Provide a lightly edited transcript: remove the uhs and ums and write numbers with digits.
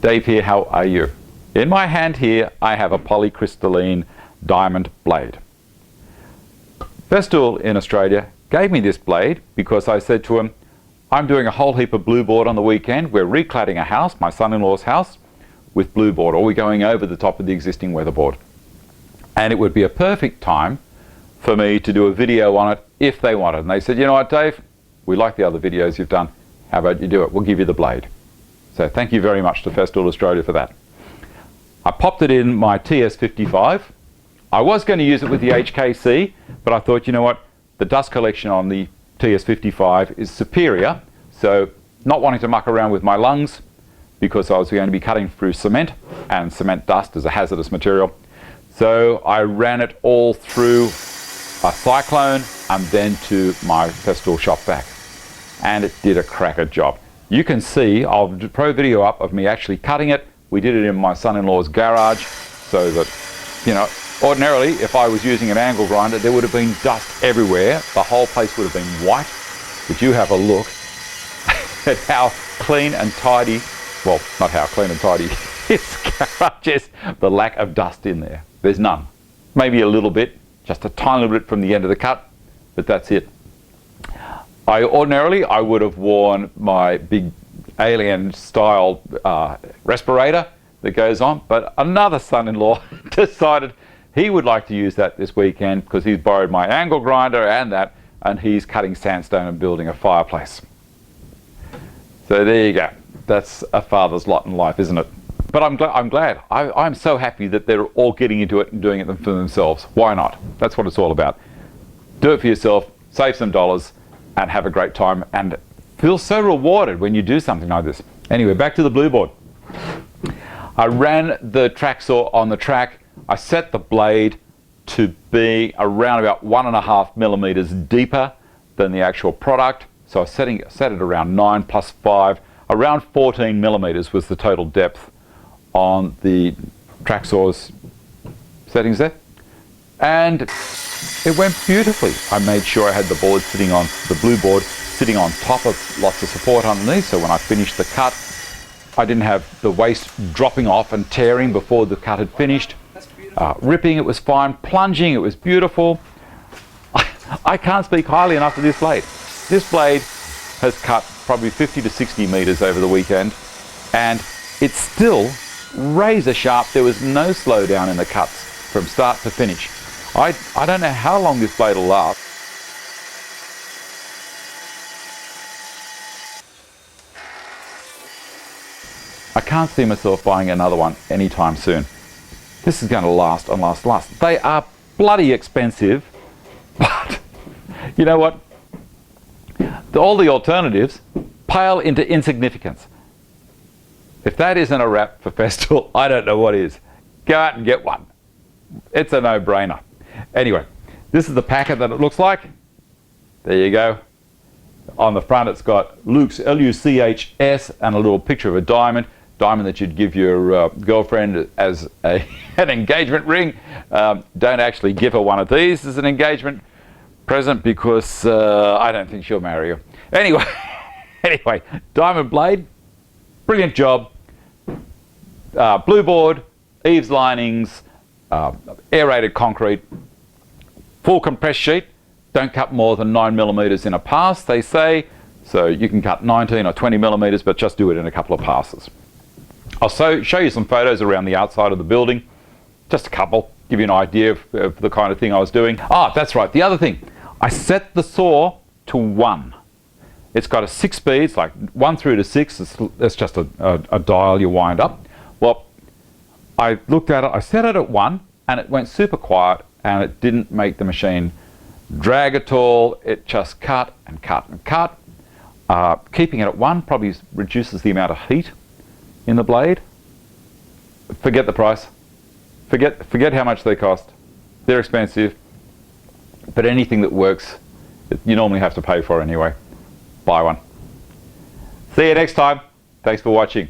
Dave here, how are you? In my hand here I have a polycrystalline diamond blade. Festool in Australia gave me this blade because I said to him, I'm doing a whole heap of blue board on the weekend. We're recladding a house, my son-in-law's house, with blue board, or we're going over the top of the existing weatherboard. And it would be a perfect time for me to do a video on it if they wanted. And they said, you know what, Dave, we like the other videos you've done. How about you do it? We'll give you the blade. So thank you very much to Festool Australia for that. I popped it in my ts55. I was going to use it with the HKC, but I thought, you know what, the dust collection on the ts55 is superior, so not wanting to muck around with my lungs because I was going to be cutting through cement, and cement dust is a hazardous material. So I ran it all through a cyclone and then to my Festool shop vac, and it did a cracker job. You can see, I'll pro video up of me actually cutting it. We did it in my son-in-law's garage, so that, you know, ordinarily if I was using an angle grinder there would have been dust everywhere. The whole place would have been white. But you have a look at how clean and tidy, well, not how clean and tidy his garage is, the lack of dust in there. There's none. Maybe a little bit, just a tiny little bit from the end of the cut, but that's it. Ordinarily I would have worn my big alien style respirator that goes on, but another son-in-law decided he would like to use that this weekend because he's borrowed my angle grinder and he's cutting sandstone and building a fireplace. So there you go. That's a father's lot in life, isn't it? But I'm glad. I'm so happy that they're all getting into it and doing it for themselves. Why not? That's what it's all about. Do it for yourself, save some dollars, and have a great time, and feel so rewarded when you do something like this. Anyway, back to the blue board. I ran the track saw on the track. I set the blade to be around about 1.5 millimeters deeper than the actual product. So I set it around 9 plus 5. Around 14 millimeters was the total depth on the track saw's settings there. And it went beautifully. I made sure I had the board sitting on, the blue board sitting on top of lots of support underneath, so when I finished the cut I didn't have the waste dropping off and tearing before the cut had finished. Ripping, it was fine. Plunging, it was beautiful. I can't speak highly enough of this blade. This blade has cut probably 50 to 60 meters over the weekend, and it's still razor sharp. There was no slowdown in the cuts from start to finish. I don't know how long this blade will last. I can't see myself buying another one anytime soon. This is going to last and last and last. They are bloody expensive, but you know what? All the alternatives pale into insignificance. If that isn't a wrap for Festool, I don't know what is. Go out and get one. It's a no-brainer. Anyway, this is the packet that it looks like. There you go. On the front it's got Luke's L-U-C-H-S and a little picture of a diamond that you'd give your girlfriend as an engagement ring. Don't actually give her one of these as an engagement present because I don't think she'll marry you. Anyway, diamond blade, brilliant job. Blue board, eaves linings, aerated concrete, full compressed sheet. Don't cut more than 9 millimeters in a pass, they say. So you can cut 19 or 20 millimeters, but just do it in a couple of passes. I'll show you some photos around the outside of the building, just a couple, give you an idea of the kind of thing I was doing. Ah, that's right, the other thing, I set the saw to 1. It's got a 6 speeds, like 1 through to 6, it's just a dial you wind up. Well, I looked at it, I set it at 1, and it went super quiet, and it didn't make the machine drag at all. It just cut and cut and cut. Keeping it at 1 probably reduces the amount of heat in the blade. Forget the price. Forget how much they cost. They're expensive, but anything that works, you normally have to pay for anyway. Buy one. See you next time. Thanks for watching.